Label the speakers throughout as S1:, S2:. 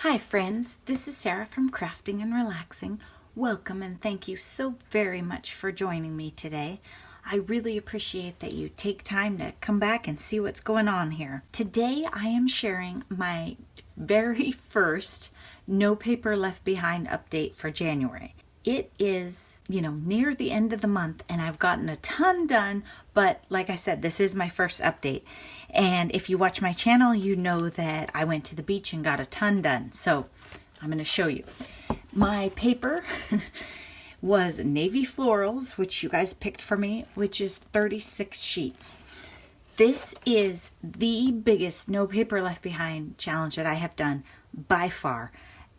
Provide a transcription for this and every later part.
S1: Hi friends, this is Sarah from Crafting and Relaxing. Welcome and thank you so very much for joining me today. I really appreciate that you take time to come back and see what's going on here. Today I am sharing my very first No Paper Left Behind update for January. It is, near the end of the month and I've gotten a ton done, but like I said, this is my first update. And if you watch my channel, you know that I went to the beach and got a ton done. So I'm going to show you. My paper was Navy Florals, which you guys picked for me, which is 36 sheets. This is the biggest No Paper Left Behind challenge that I have done by far.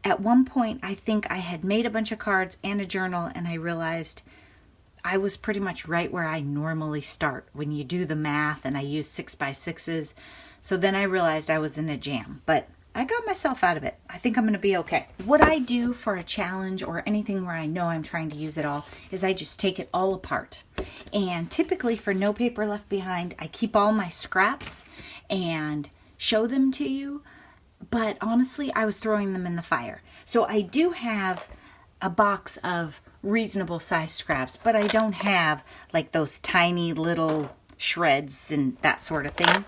S1: At one point, I think I had made a bunch of cards and a journal, and I realized I was pretty much right where I normally start when you do the math, and I use 6x6s. So then I realized I was in a jam, but I got myself out of it. I think I'm going to be okay. What I do for a challenge or anything where I know I'm trying to use it all is I just take it all apart. And typically for No Paper Left Behind, I keep all my scraps and show them to you. But honestly, I was throwing them in the fire. So I do have a box of reasonable size scraps, but I don't have like those tiny little shreds and that sort of thing.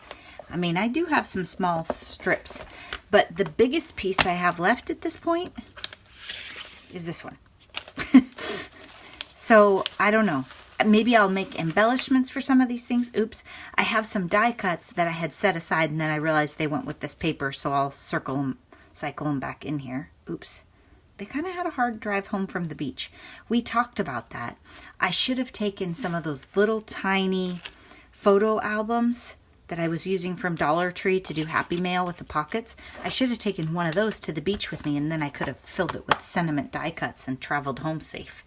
S1: I mean, I do have some small strips, but the biggest piece I have left at this point is this one. So I don't know. Maybe I'll make embellishments for some of these things. Oops. I have some die cuts that I had set aside and then I realized they went with this paper, so I'll cycle them back in here. Oops. They kind of had a hard drive home from the beach. We talked about that. I should have taken some of those little tiny photo albums that I was using from Dollar Tree to do Happy Mail with the pockets. I should have taken one of those to the beach with me and then I could have filled it with sentiment die cuts and traveled home safe.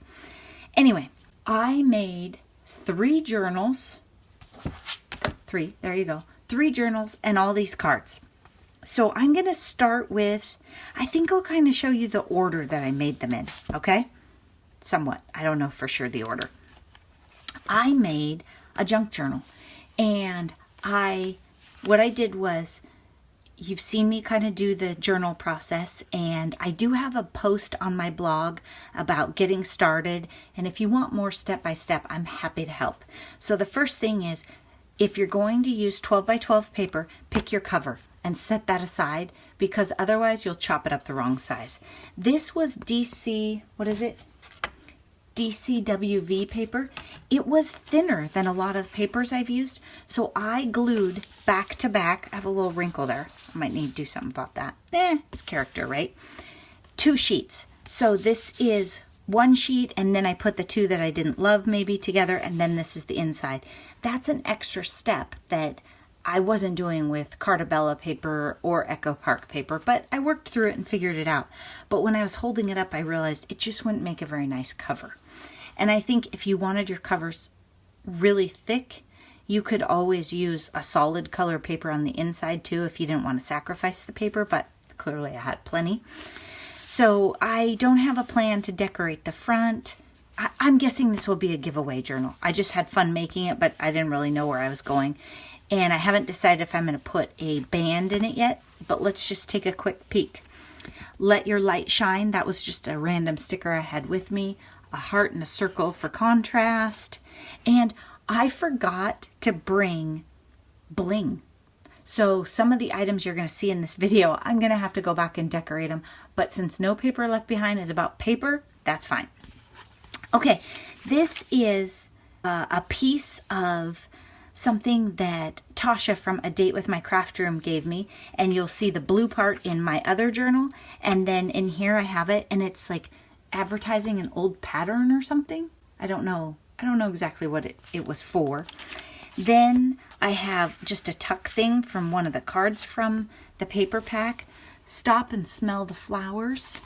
S1: Anyway. I made 3 journals, 3 journals and all these cards. So I'm going to start with, I think I'll kind of show you the order that I made them in, okay? Somewhat. I don't know for sure the order. I made a junk journal and what I did was, you've seen me kind of do the journal process, and I do have a post on my blog about getting started, and if you want more step-by-step, I'm happy to help. So the first thing is, if you're going to use 12 by 12 paper, pick your cover and set that aside, because otherwise you'll chop it up the wrong size. This was DCWV paper. It was thinner than a lot of papers I've used, so I glued back to back. I have a little wrinkle there. I might need to do something about that. It's character, right? 2 sheets. So this is 1 sheet, and then I put the 2 that I didn't love maybe together, and then this is the inside. That's an extra step that I wasn't doing with Cartabella paper or Echo Park paper, but I worked through it and figured it out. But when I was holding it up, I realized it just wouldn't make a very nice cover. And I think if you wanted your covers really thick, you could always use a solid color paper on the inside too if you didn't want to sacrifice the paper, but clearly I had plenty. So I don't have a plan to decorate the front. I'm guessing this will be a giveaway journal. I just had fun making it, but I didn't really know where I was going. And I haven't decided if I'm going to put a band in it yet, but let's just take a quick peek. Let Your Light Shine. That was just a random sticker I had with me. A heart and a circle for contrast. And I forgot to bring bling. So some of the items you're going to see in this video, I'm going to have to go back and decorate them. But since No Paper Left Behind is about paper, that's fine. Okay, this is a piece of something that Tasha from A Date with My Craft Room gave me, and you'll see the blue part in my other journal, and then in here I have it, and it's like advertising an old pattern or something. I don't know exactly what it was for. Then I have just a tuck thing from one of the cards from the paper pack. Stop and smell the flowers.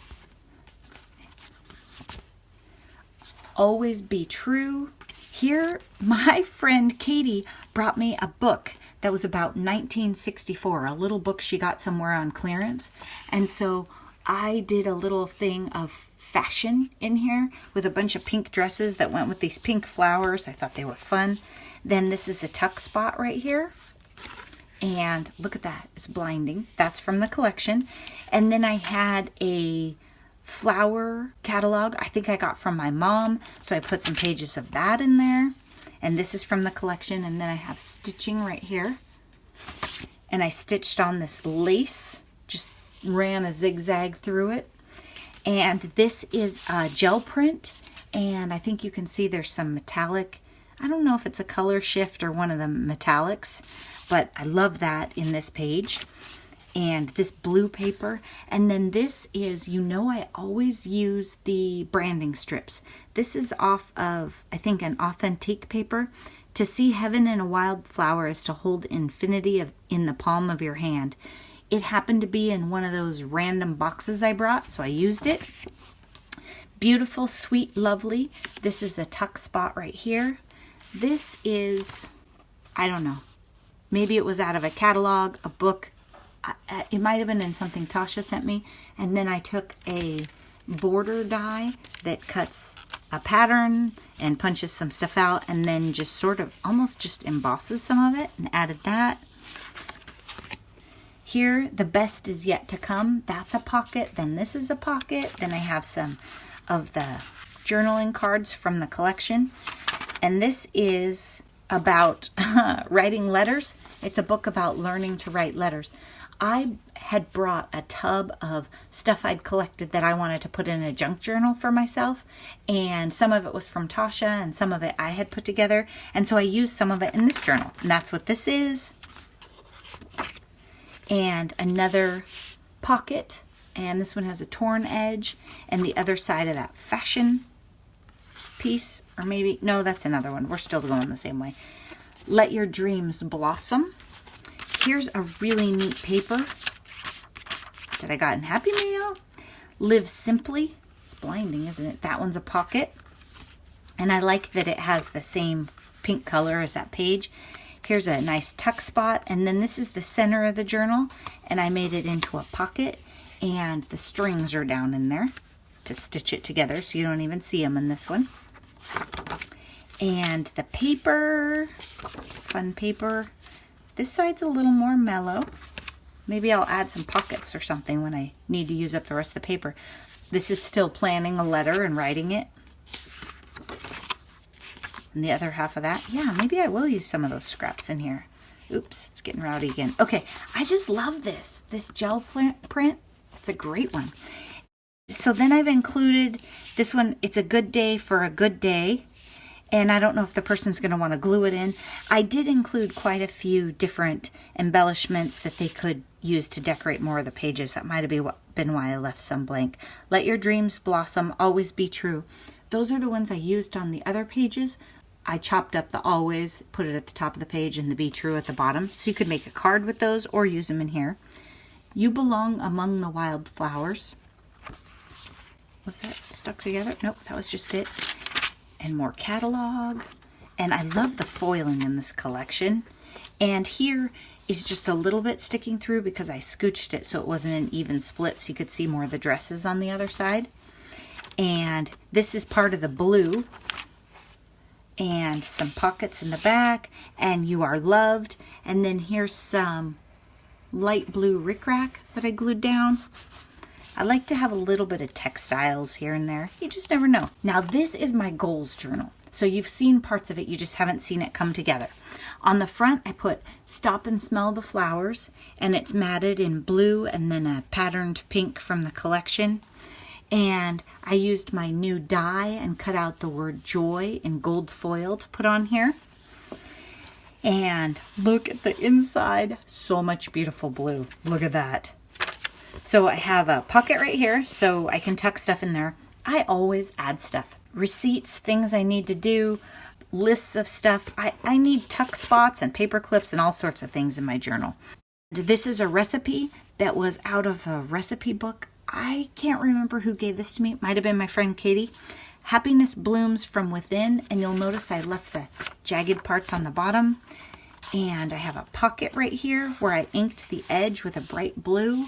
S1: Always be true. Here, my friend Katie brought me a book that was about 1964, a little book she got somewhere on clearance. And so I did a little thing of fashion in here with a bunch of pink dresses that went with these pink flowers. I thought they were fun. Then this is the tuck spot right here. And look at that, it's blinding. That's from the collection. And then I had a flower catalog, I think I got from my mom, so I put some pages of that in there. And this is from the collection. And then I have stitching right here. And I stitched on this lace, just ran a zigzag through it. And this is a gel print. And I think you can see there's some metallic. I don't know if it's a color shift or one of the metallics, but I love that in this page. And this blue paper. And then this is, you know, I always use the branding strips. This is off of, I think, an Authentique paper. To see heaven in a wildflower is to hold infinity in the palm of your hand. It happened to be in one of those random boxes I brought, so I used it. Beautiful, sweet, lovely. This is a tuck spot right here. This is, I don't know, maybe it was out of a catalog, a book. It might have been in something Tasha sent me. And then I took a border die that cuts a pattern and punches some stuff out, and then just sort of almost just embosses some of it, and added that. Here, the best is yet to come. That's a pocket. Then this is a pocket. Then I have some of the journaling cards from the collection. And this is about writing letters. It's a book about learning to write letters. I had brought a tub of stuff I'd collected that I wanted to put in a junk journal for myself. And some of it was from Tasha and some of it I had put together. And so I used some of it in this journal. And that's what this is. And another pocket. And this one has a torn edge. And the other side of that fashion piece, or maybe, no, that's another one. We're still going the same way. Let your dreams blossom. Here's a really neat paper that I got in Happy Mail. Live simply. It's blinding, isn't it? That one's a pocket. And I like that it has the same pink color as that page. Here's a nice tuck spot. And then this is the center of the journal. And I made it into a pocket. And the strings are down in there to stitch it together, so you don't even see them in this one. And the paper, fun paper. This side's a little more mellow. Maybe I'll add some pockets or something when I need to use up the rest of the paper. This is still planning a letter and writing it. And the other half of that, yeah, maybe I will use some of those scraps in here. Oops, it's getting rowdy again. Okay, I just love this gel print. It's a great one. So then I've included this one. It's a good day for a good day. And I don't know if the person's going to want to glue it in. I did include quite a few different embellishments that they could use to decorate more of the pages. That might have been why I left some blank. Let your dreams blossom, always be true. Those are the ones I used on the other pages. I chopped up the always, put it at the top of the page, and the be true at the bottom. So you could make a card with those or use them in here. You belong among the wildflowers. Was that stuck together? Nope, that was just it. And more catalog. And I love the foiling in this collection. And here is just a little bit sticking through because I scooched it so it wasn't an even split, so you could see more of the dresses on the other side. And this is part of the blue. And some pockets in the back. And you are loved. And then here's some light blue rickrack that I glued down. I like to have a little bit of textiles here and there. You just never know. Now this is my goals journal. So you've seen parts of it, you just haven't seen it come together. On the front I put stop and smell the flowers, and it's matted in blue and then a patterned pink from the collection. And I used my new die and cut out the word joy in gold foil to put on here. And look at the inside, so much beautiful blue. Look at that. So I have a pocket right here so I can tuck stuff in there. I always add stuff. Receipts, things I need to do, lists of stuff. I need tuck spots and paper clips and all sorts of things in my journal. This is a recipe that was out of a recipe book. I can't remember who gave this to me. It might have been my friend Katie. Happiness blooms from within, and you'll notice I left the jagged parts on the bottom. And I have a pocket right here where I inked the edge with a bright blue.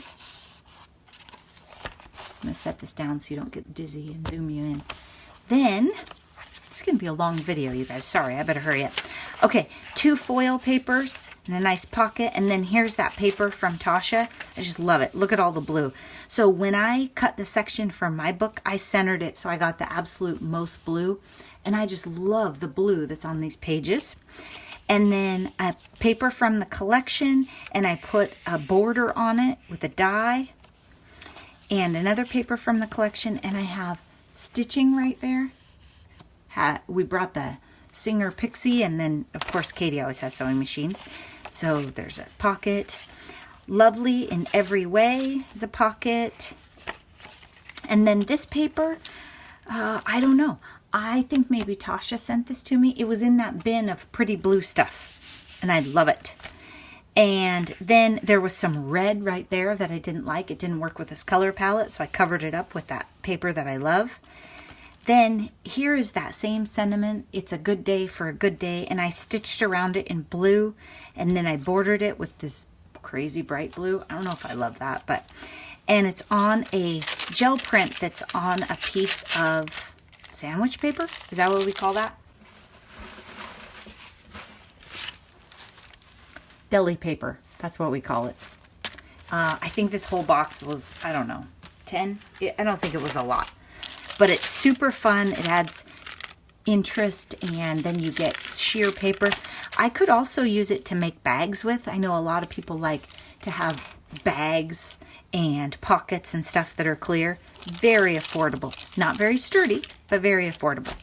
S1: I'm going to set this down so you don't get dizzy and zoom you in. Then, it's going to be a long video, you guys. Sorry, I better hurry up. Okay, 2 foil papers and a nice pocket. And then here's that paper from Tasha. I just love it. Look at all the blue. So when I cut the section from my book, I centered it so I got the absolute most blue. And I just love the blue that's on these pages. And then a paper from the collection, and I put a border on it with a die. And another paper from the collection, and I have stitching right there. We brought the Singer Pixie, and then of course Katie always has sewing machines. So there's a pocket. Lovely in every way is a pocket. And then this paper, I don't know. I think maybe Tasha sent this to me. It was in that bin of pretty blue stuff, and I love it. And then there was some red right there that I didn't like. It didn't work with this color palette, so I covered it up with that paper that I love. Then here is that same sentiment. It's a good day for a good day. And I stitched around it in blue. And then I bordered it with this crazy bright blue. I don't know if I love that, but, and it's on a gel print that's on a piece of sandwich paper. Is that what we call that? Deli paper. That's what we call it. I think this whole box was, I don't know, 10? I don't think it was a lot. But it's super fun. It adds interest, and then you get sheer paper. I could also use it to make bags with. I know a lot of people like to have bags and pockets and stuff that are clear. Very affordable. Not very sturdy, but very affordable.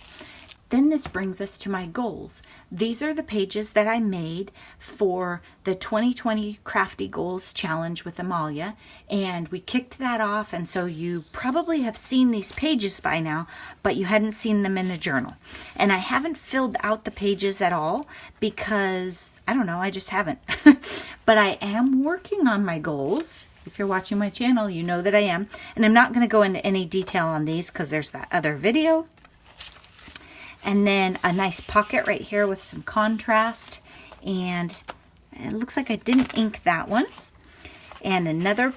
S1: Then this brings us to my goals. These are the pages that I made for the 2020 Crafty Goals Challenge with Amalia, and we kicked that off, and so you probably have seen these pages by now, but you hadn't seen them in a journal. And I haven't filled out the pages at all because, I don't know, I just haven't. But I am working on my goals. If you're watching my channel, you know that I am. And I'm not going to go into any detail on these because there's that other video. And then a nice pocket right here with some contrast. And it looks like I didn't ink that one. And another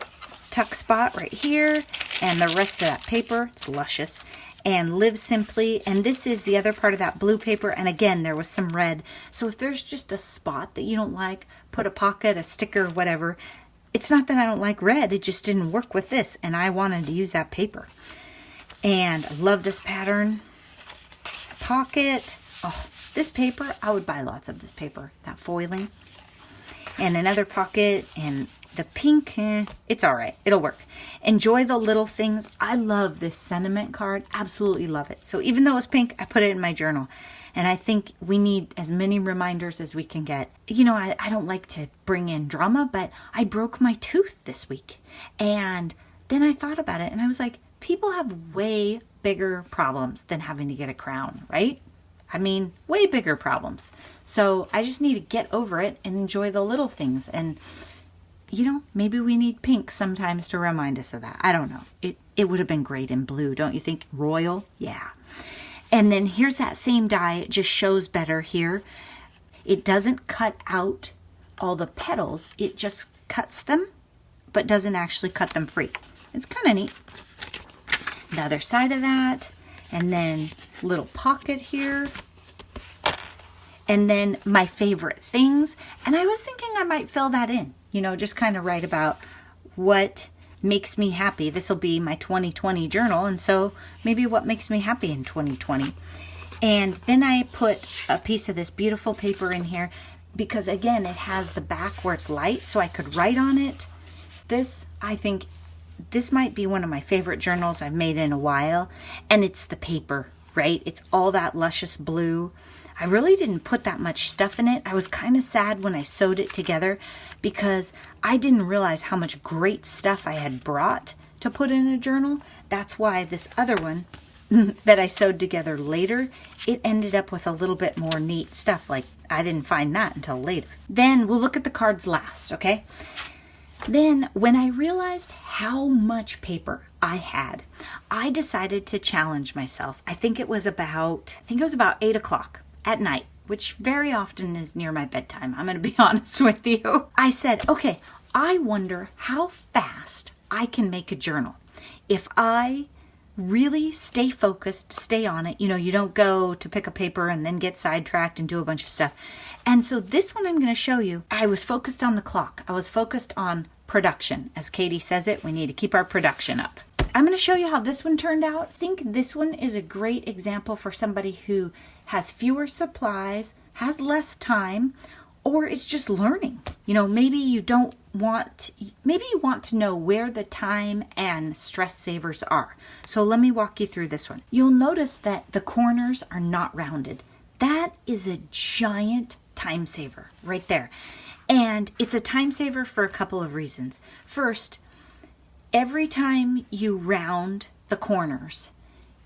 S1: tuck spot right here. And the rest of that paper. It's luscious. And Live Simply. And this is the other part of that blue paper. And again, there was some red. So if there's just a spot that you don't like, put a pocket, a sticker, whatever. It's not that I don't like red. It just didn't work with this. And I wanted to use that paper. And I love this pattern. Pocket. Oh, this paper, I would buy lots of this paper, that foiling. And another pocket, and the pink, it's all right. It'll work. Enjoy the little things. I love this sentiment card. Absolutely love it. So even though it's pink, I put it in my journal. And I think we need as many reminders as we can get. You know, I don't like to bring in drama, but I broke my tooth this week. And then I thought about it, and I was like, people have way bigger problems than having to get a crown, right? I mean, way bigger problems. So I just need to get over it and enjoy the little things. And, you know, maybe we need pink sometimes to remind us of that. I don't know. It would have been great in blue, don't you think? Royal? Yeah. And then here's that same die. It just shows better here. It doesn't cut out all the petals. It just cuts them, but doesn't actually cut them free. It's kind of neat. The other side of that, and then little pocket here, and then my favorite things. And I was thinking I might fill that in, you know, just kind of write about what makes me happy. This will be my 2020 journal, and so maybe what makes me happy in 2020. And then I put a piece of this beautiful paper in here because, again, it has the back where it's light, so I could write on it. This, I think, this might be one of my favorite journals I've made in a while, and it's the paper, right? It's all that luscious blue. I really didn't put that much stuff in it. I was kind of sad when I sewed it together because I didn't realize how much great stuff I had brought to put in a journal. That's why this other one that I sewed together later, it ended up with a little bit more neat stuff. Like, I didn't find that until later. Then we'll look at the cards last, okay? Then, when I realized how much paper I had, I decided to challenge myself. I think it was about 8 o'clock at night, which very often is near my bedtime. I'm going to be honest with you. I said, okay, I wonder how fast I can make a journal if I really stay focused, stay on it. You know, you don't go to pick a paper and then get sidetracked and do a bunch of stuff. And so this one I'm going to show you, I was focused on the clock. I was focused on production. As Katie says it, we need to keep our production up. I'm going to show you how this one turned out. I think this one is a great example for somebody who has fewer supplies, has less time, or is just learning. You know, maybe you want to know where the time and stress savers are. So let me walk you through this one. You'll notice that the corners are not rounded. That is a giant time saver right there. And it's a time saver for a couple of reasons. First, every time you round the corners,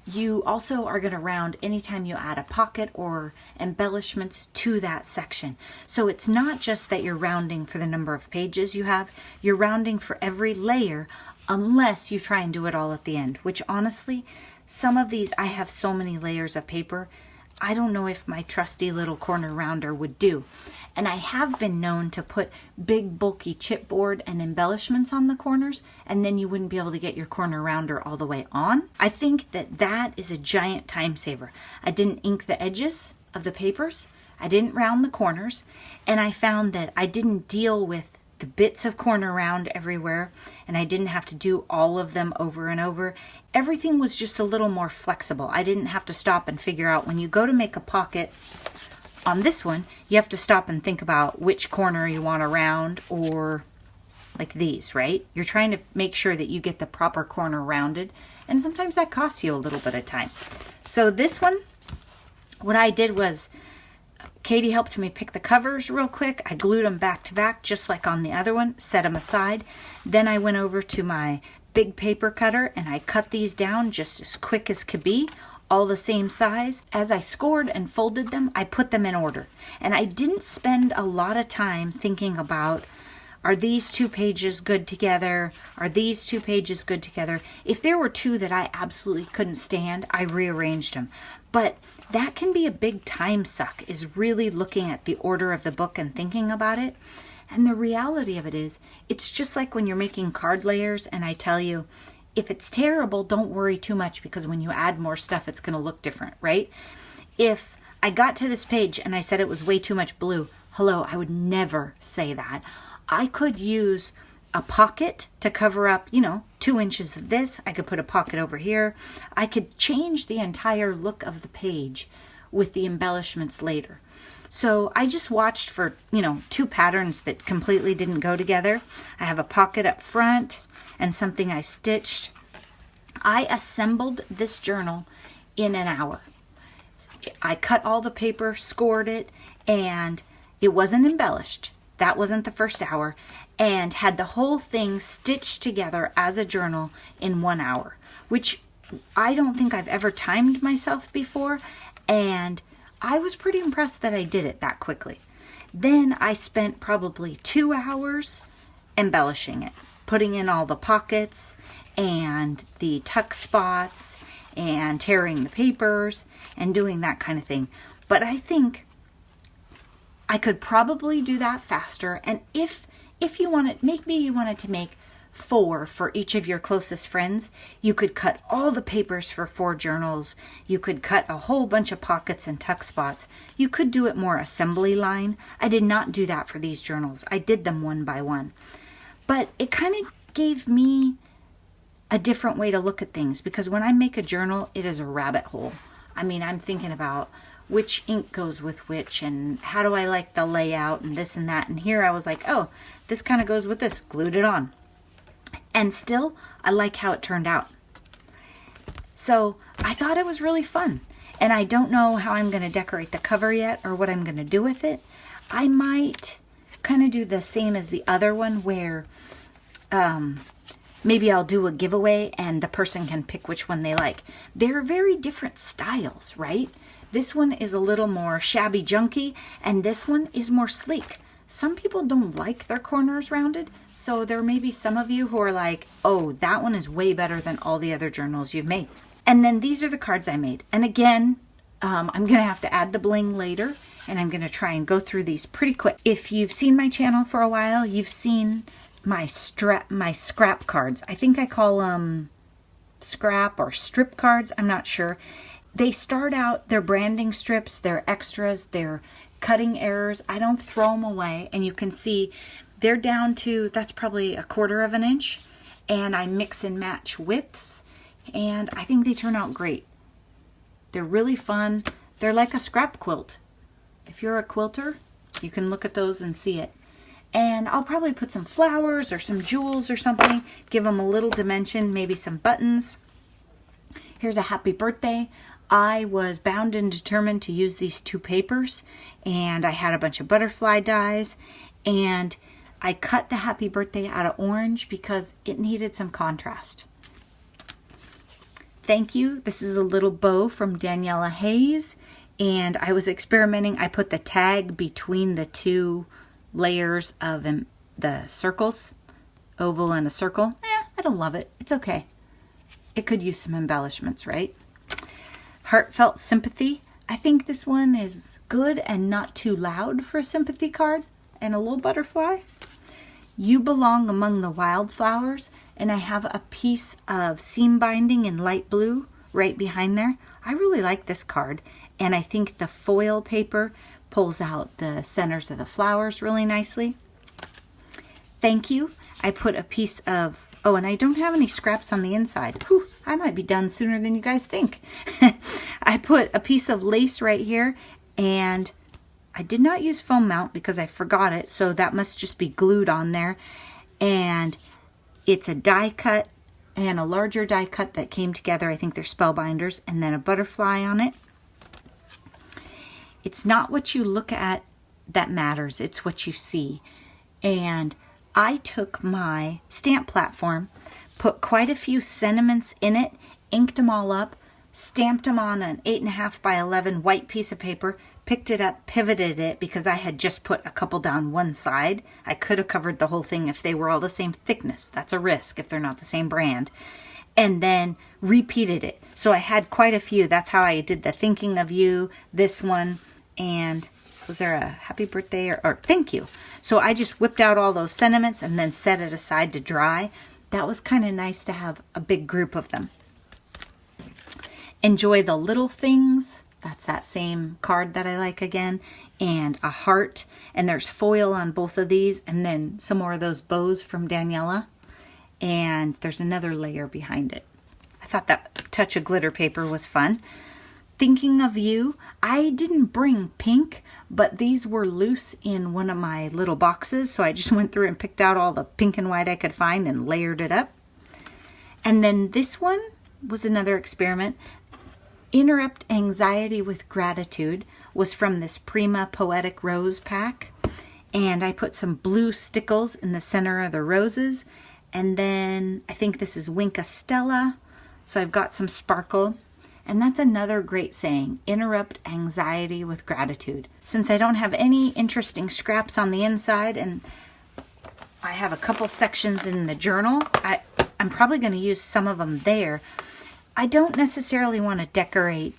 S1: you also are going to round anytime you add a pocket or embellishments to that section. So it's not just that you're rounding for the number of pages you have, you're rounding for every layer, unless you try and do it all at the end, which honestly, some of these, I have so many layers of paper, I don't know if my trusty little corner rounder would do. And I have been known to put big bulky chipboard and embellishments on the corners, and then you wouldn't be able to get your corner rounder all the way on. I think that that is a giant time saver. I didn't ink the edges of the papers, I didn't round the corners, and I found that I didn't deal with the bits of corner round everywhere, and I didn't have to do all of them over and over. Everything was just a little more flexible. I didn't have to stop and figure out when you go to make a pocket on this one, you have to stop and think about which corner you want to round, or like these, right? You're trying to make sure that you get the proper corner rounded, and sometimes that costs you a little bit of time. So this one, what I did was, Katie helped me pick the covers real quick. I glued them back to back, just like on the other one, set them aside. Then I went over to my big paper cutter and I cut these down just as quick as could be, all the same size. As I scored and folded them, I put them in order. And I didn't spend a lot of time thinking about, are these 2 pages good together? Are these 2 pages good together? If there were 2 that I absolutely couldn't stand, I rearranged them. But that can be a big time suck, is really looking at the order of the book and thinking about it. And the reality of it is, it's just like when you're making card layers and I tell you, if it's terrible, don't worry too much, because when you add more stuff, it's going to look different, right? If I got to this page and I said it was way too much blue, hello, I would never say that. I could use a pocket to cover up, 2 inches of this. I could put a pocket over here. I could change the entire look of the page with the embellishments later. So I just watched for, 2 patterns that completely didn't go together. I have a pocket up front and something I stitched. I assembled this journal in an hour. I cut all the paper, scored it, and it wasn't embellished. That wasn't the first hour, and had the whole thing stitched together as a journal in 1 hour, which I don't think I've ever timed myself before, and I was pretty impressed that I did it that quickly. Then I spent probably 2 hours embellishing it, putting in all the pockets and the tuck spots and tearing the papers and doing that kind of thing. But I think I could probably do that faster. And if you wanted, maybe you wanted to make 4 for each of your closest friends, you could cut all the papers for 4 journals. You could cut a whole bunch of pockets and tuck spots. You could do it more assembly line. I did not do that for these journals. I did them one by one. But it kind of gave me a different way to look at things, because when I make a journal, it is a rabbit hole. I mean, I'm thinking about which ink goes with which, and how do I like the layout, and this and that. And here I was like, oh, this kind of goes with this, glued it on. And still, I like how it turned out. So I thought it was really fun. And I don't know how I'm going to decorate the cover yet, or what I'm going to do with it. I might kind of do the same as the other one, where maybe I'll do a giveaway and the person can pick which one they like. They're very different styles, right? This one is a little more shabby junky, and this one is more sleek. Some people don't like their corners rounded, so there may be some of you who are like, oh, that one is way better than all the other journals you've made. And then these are the cards I made. And again, I'm going to have to add the bling later, and I'm going to try and go through these pretty quick. If you've seen my channel for a while, you've seen my scrap cards. I think I call them scrap or strip cards. I'm not sure. They start out, they're branding strips, they're extras, they're cutting errors. I don't throw them away. And you can see they're down to, that's probably 1/4 of an inch. And I mix and match widths. And I think they turn out great. They're really fun. They're like a scrap quilt. If you're a quilter, you can look at those and see it. And I'll probably put some flowers or some jewels or something. Give them a little dimension, maybe some buttons. Here's a happy birthday. I was bound and determined to use these 2 papers. And I had a bunch of butterfly dies. And I cut the happy birthday out of orange because it needed some contrast. Thank you. This is a little bow from Daniela Hayes. And I was experimenting. I put the tag between the 2 layers of the circles, oval and a circle. I don't love it. It's okay. It could use some embellishments, right? Heartfelt Sympathy. I think this one is good and not too loud for a sympathy card. And a little butterfly. You Belong Among the Wildflowers. And I have a piece of seam binding in light blue right behind there. I really like this card. And I think the foil paper pulls out the centers of the flowers really nicely. Thank you. I put a piece of, oh, and I don't have any scraps on the inside. Whew, I might be done sooner than you guys think. I put a piece of lace right here, and I did not use foam mount because I forgot it, so that must just be glued on there. And it's a die cut and a larger die cut that came together. I think they're spellbinders, and then a butterfly on it. It's not what you look at that matters. It's what you see. And I took my stamp platform, put quite a few sentiments in it, inked them all up, stamped them on an 8.5 by 11 white piece of paper, picked it up, pivoted it because I had just put a couple down one side. I could have covered the whole thing if they were all the same thickness. That's a risk if they're not the same brand. And then repeated it. So I had quite a few. That's how I did the Thinking of You, this one, and was there a happy birthday or thank you? So I just whipped out all those sentiments and then set it aside to dry. That was kind of nice to have a big group of them. Enjoy the Little Things. That's that same card that I like again. And a heart. And there's foil on both of these. And then some more of those bows from Daniela. And there's another layer behind it. I thought that touch of glitter paper was fun. Thinking of You. I didn't bring pink, but these were loose in one of my little boxes. So I just went through and picked out all the pink and white I could find and layered it up. And then this one was another experiment. Interrupt Anxiety with Gratitude was from this Prima Poetic Rose pack. And I put some blue stickles in the center of the roses. And then I think this is Winka Stella. So I've got some sparkle. And that's another great saying, interrupt anxiety with gratitude. Since I don't have any interesting scraps on the inside and I have a couple sections in the journal, I'm probably going to use some of them there. I don't necessarily want to decorate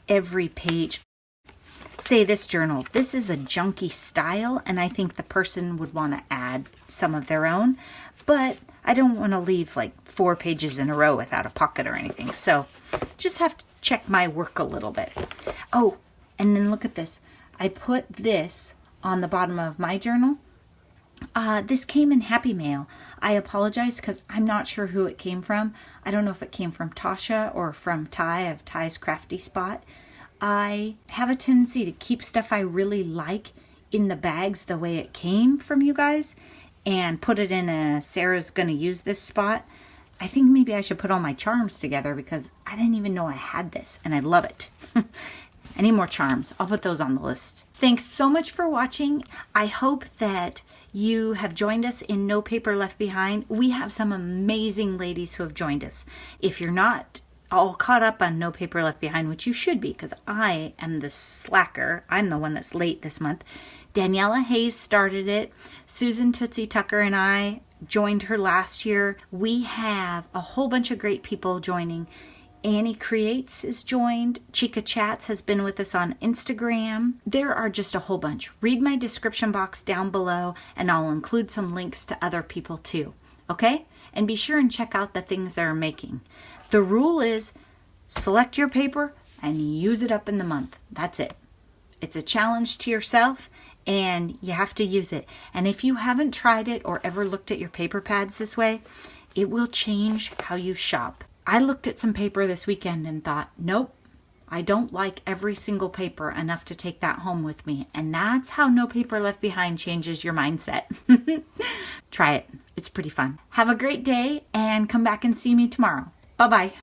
S1: every page. Say this journal, this is a junky style and I think the person would want to add some of their own, but I don't want to leave like 4 pages in a row without a pocket or anything. So just have to check my work a little bit. Oh, and then look at this. I put this on the bottom of my journal. This came in Happy Mail. I apologize because I'm not sure who it came from. I don't know if it came from Tasha or from Ty of Ty's Crafty Spot. I have a tendency to keep stuff I really like in the bags the way it came from you guys and put it in a Sarah's gonna use this spot. I think maybe I should put all my charms together because I didn't even know I had this and I love it. I need more charms. I'll put those on the list. Thanks so much for watching. I hope that you have joined us in No Paper Left Behind. We have some amazing ladies who have joined us. If you're not all caught up on No Paper Left Behind, which you should be because I am the slacker. I'm the one that's late this month. Daniela Hayes started it. Susan Tootsie Tucker and I joined her last year. We have a whole bunch of great people joining. Annie Creates is joined. Chica Chats has been with us on Instagram. There are just a whole bunch. Read my description box down below and I'll include some links to other people too. Okay? and be sure and check out the things they're making. The rule is select your paper and use it up in the month. That's it. It's a challenge to yourself and you have to use it. And if you haven't tried it or ever looked at your paper pads this way, it will change how you shop. I looked at some paper this weekend and thought, nope, I don't like every single paper enough to take that home with me. And that's how No Paper Left Behind changes your mindset. Try it. It's pretty fun. Have a great day and come back and see me tomorrow. Bye-bye.